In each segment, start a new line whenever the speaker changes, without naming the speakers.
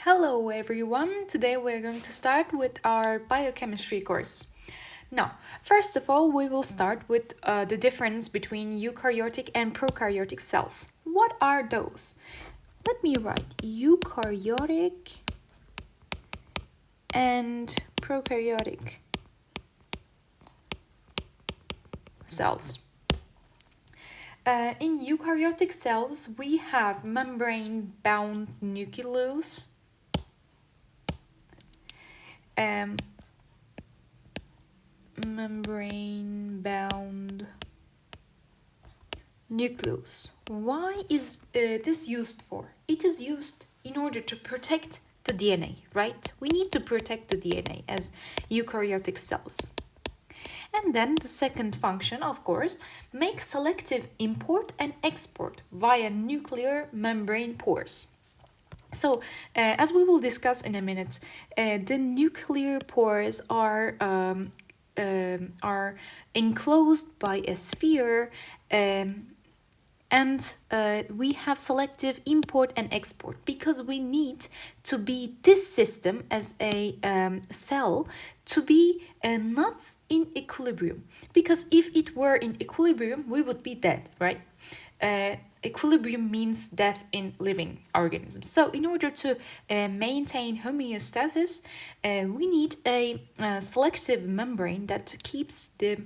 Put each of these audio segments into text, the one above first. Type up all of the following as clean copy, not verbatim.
Hello everyone, today we're going to start with our biochemistry course. Now, first of all, we will start with the difference between eukaryotic and prokaryotic cells. What are those? Let me write eukaryotic and prokaryotic cells. In eukaryotic cells, we have membrane-bound nucleus, membrane-bound nucleus. Why is this used for? It is used in order to protect the DNA, right? We need to protect the DNA as eukaryotic cells. And then the second function, of course, make selective import and export via nuclear membrane pores. So, as we will discuss in a minute, the nuclear pores are enclosed by a sphere, and we have selective import and export because we need to be this system as a cell to be not in equilibrium, because if it were in equilibrium we would be dead, right? Equilibrium means death in living organisms. So in order to maintain homeostasis, we need a selective membrane that keeps the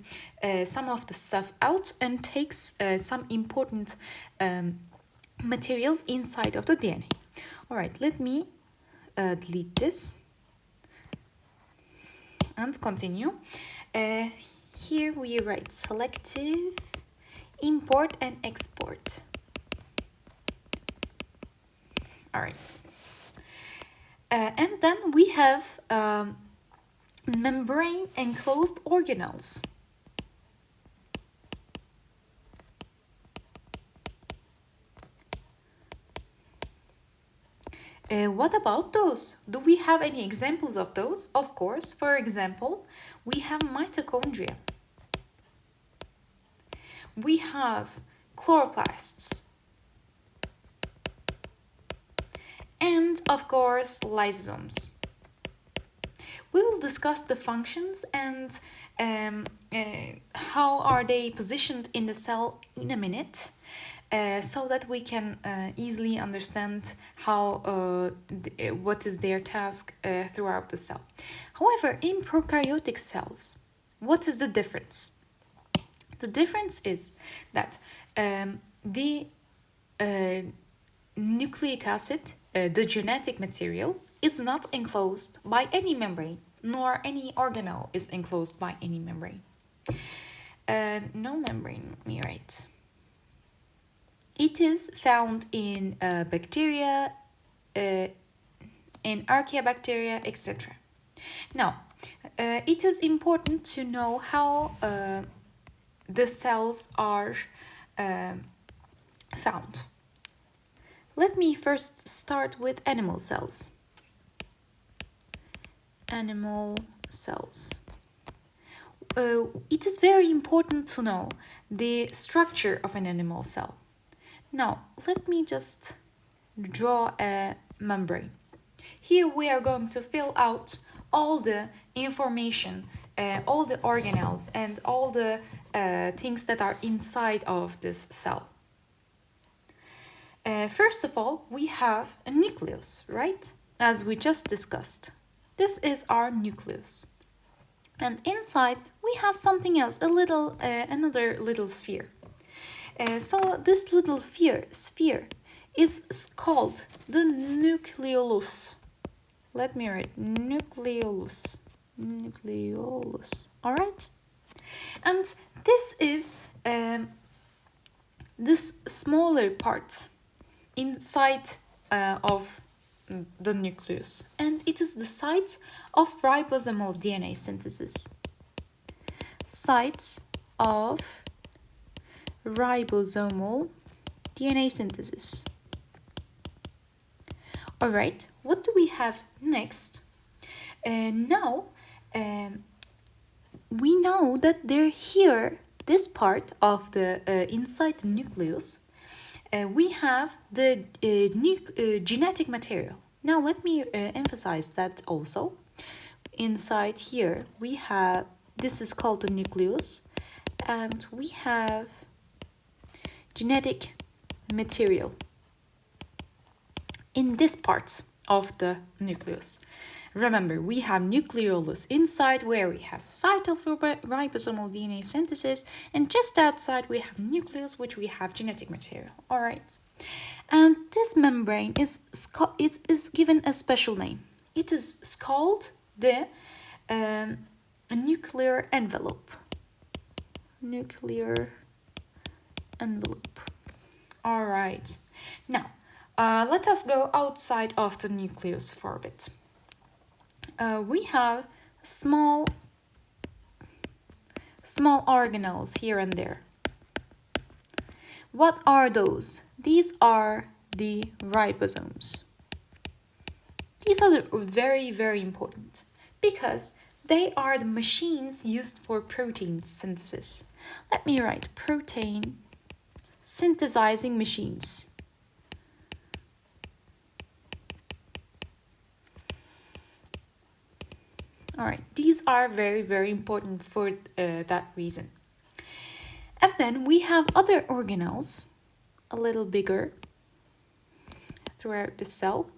some of the stuff out and takes some important materials inside of the DNA. All right, let me delete this and continue. Here we write selective import and export. All right. And then we have membrane enclosed organelles. What about those? Do we have any examples of those? Of course, for example, we have mitochondria. We have chloroplasts. And of course, lysosomes. We will discuss the functions and how are they positioned in the cell in a minute, so that we can easily understand how what is their task throughout the cell. However, in prokaryotic cells, what is the difference? The difference is that the nucleic acid, the genetic material, is not enclosed by any membrane, nor any organelle is enclosed by any membrane. No membrane, let me write. It is found in bacteria, in archaeobacteria, etc. Now, it is important to know how the cells are found. Let me first start with animal cells. Animal cells. It is very important to know the structure of an animal cell. Now, let me just draw a membrane. Here we are going to fill out all the information, all the organelles and all the things that are inside of this cell. First of all, we have a nucleus, right? As we just discussed. This is our nucleus. And inside, we have something else, another little sphere. So this little sphere is called the nucleolus. Let me write nucleolus. Nucleolus. All right? And this is this smaller part inside of the nucleus, and it is the site of ribosomal DNA synthesis. Site of ribosomal DNA synthesis. All right, what do we have next? Now, we know that they're here, this part of the inside the nucleus, we have the genetic material. Now let me emphasize that also. Inside here we have, this is called the nucleus, and we have genetic material in this part of the nucleus. Remember, we have nucleolus inside where we have site of ribosomal DNA synthesis, and just outside we have nucleus which we have genetic material. All right. And this membrane is given a special name. It is called the nuclear envelope. Nuclear envelope. All right. Now, let us go outside of the nucleus for a bit. We have small organelles here and there. What are those? These are the ribosomes. These are very, very important because they are the machines used for protein synthesis. Let me write protein synthesizing machines. All right, these are very, very important for that reason. And then we have other organelles, a little bigger throughout the cell.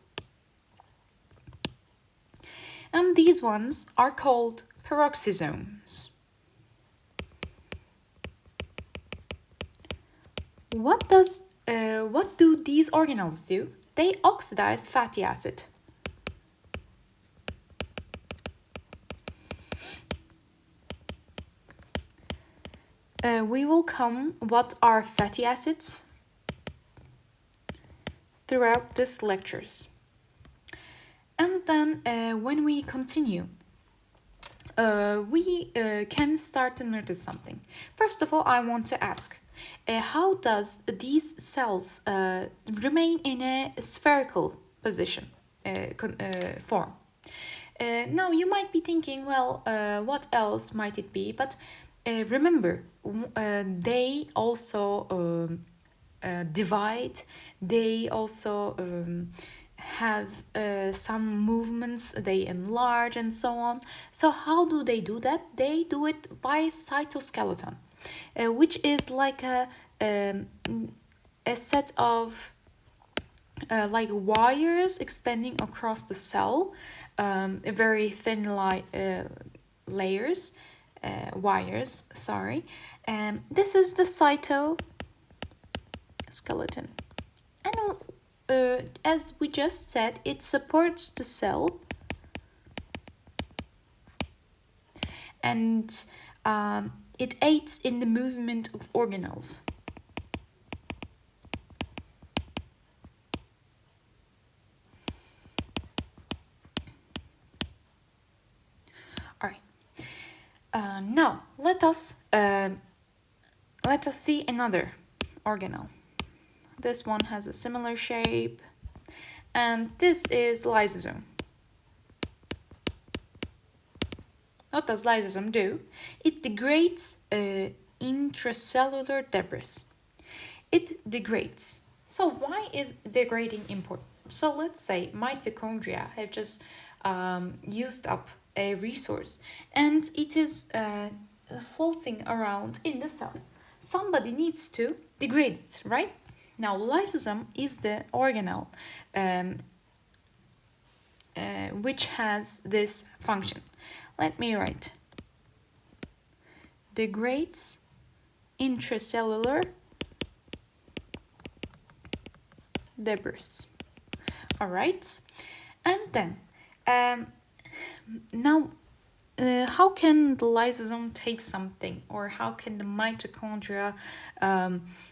And these ones are called peroxisomes. What do these organelles do? They oxidize fatty acid. We will come what are fatty acids throughout this lectures. And then when we continue, we can start to notice something. First of all, I want to ask, how does these cells remain in a spherical position, form? Now you might be thinking, well, what else might it be? But remember, they also divide. They also have some movements. They enlarge and so on. So how do they do that? They do it by cytoskeleton, which is like a set of like wires extending across the cell, very thin layers. Wires, sorry. This is the cytoskeleton. And as we just said, it supports the cell. And it aids in the movement of organelles. All right. Now let us see another organelle. This one has a similar shape, and this is lysosome. What does lysosome do? It degrades intracellular debris. It degrades. So why is degrading important? So let's say mitochondria have just used up a resource and it is floating around in the cell. Somebody needs to degrade it, right? Now lysosome is the organelle which has this function. Let me write. Degrades intracellular debris. All right. And then now how can the lysosome take something, or how can the mitochondria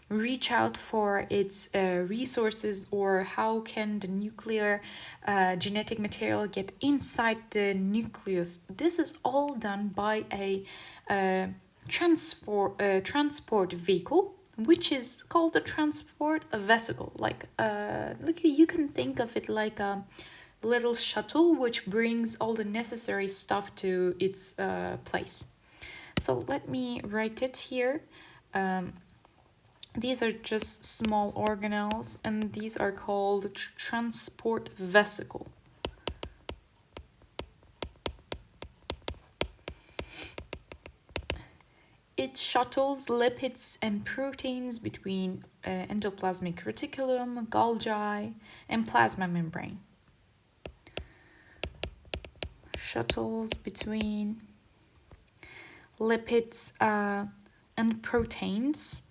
reach out for its resources, or how can the nuclear genetic material get inside the nucleus? This is all done by a transport vehicle, which is called a transport vesicle. Like you can think of it like a little shuttle which brings all the necessary stuff to its place. So let me write it here. These are just small organelles, and these are called transport vesicle. It shuttles lipids and proteins between endoplasmic reticulum, Golgi, and plasma membrane. Shuttles between lipids and proteins.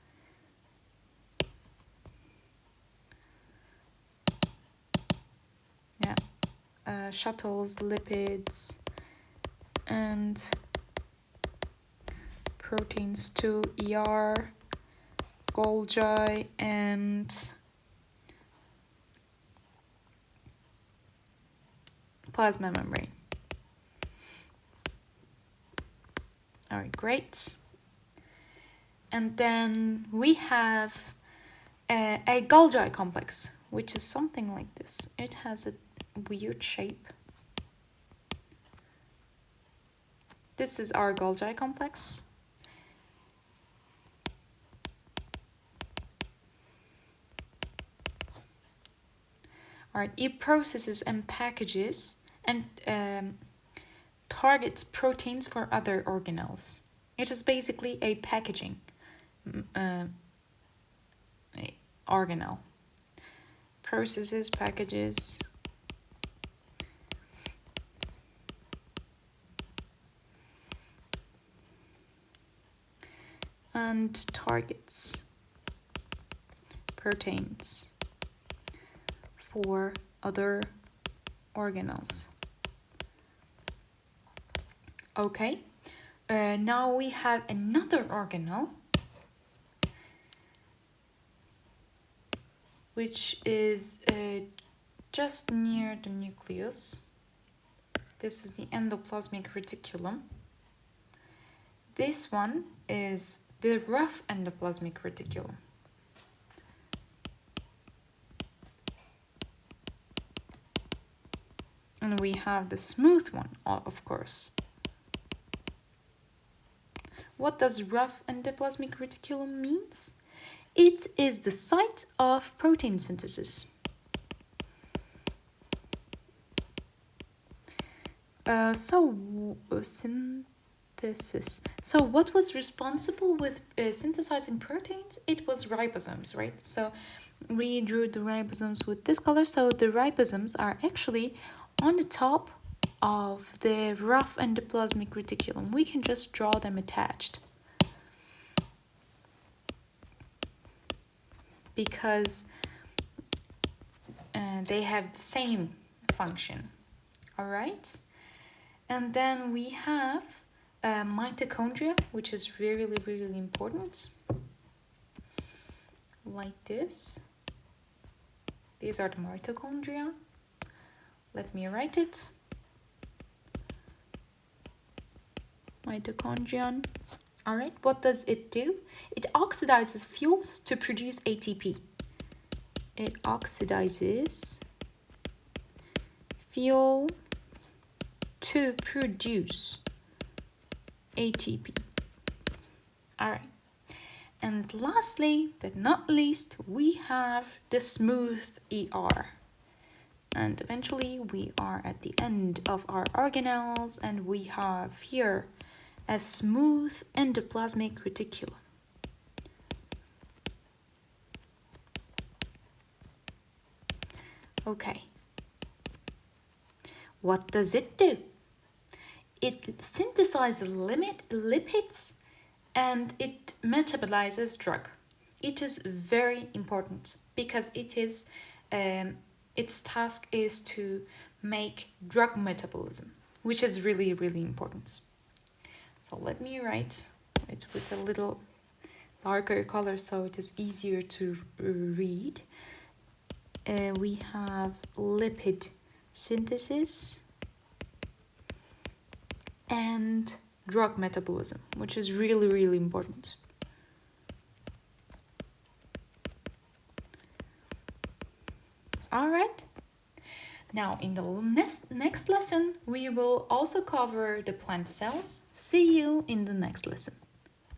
Shuttles lipids and proteins to ER, Golgi, and plasma membrane. All right, great. And then we have a Golgi complex, which is something like this. It has a weird shape. This is our Golgi complex. All right, it processes and packages and targets proteins for other organelles. It is basically a packaging organelle. Processes, packages, and targets proteins for other organelles. Okay, now we have another organelle, which is just near the nucleus. This is the endoplasmic reticulum. This one is the rough endoplasmic reticulum. And we have the smooth one, of course. What does rough endoplasmic reticulum means? It is the site of protein synthesis. Synthesis. So what was responsible with synthesizing proteins? It was ribosomes, right? So we drew the ribosomes with this color. So the ribosomes are actually on the top of the rough endoplasmic reticulum. We can just draw them attached, because they have the same function. All right, and then we have mitochondria, which is really, really important, like this. These are the mitochondria. Let me write it. Mitochondrion. All right, what does it do? It oxidizes fuels to produce ATP. It oxidizes fuel to produce ATP. All right. And lastly, but not least, we have the smooth ER. And eventually we are at the end of our organelles, and we have here a smooth endoplasmic reticulum. Okay. What does it do? It synthesizes lipids and it metabolizes drug. It is very important because it is its task is to make drug metabolism, which is really, really important. So let me write it with a little darker color so it is easier to read. We have lipid synthesis and drug metabolism, which is really, really important. All right. Now, in the next lesson, we will also cover the plant cells. See you in the next lesson.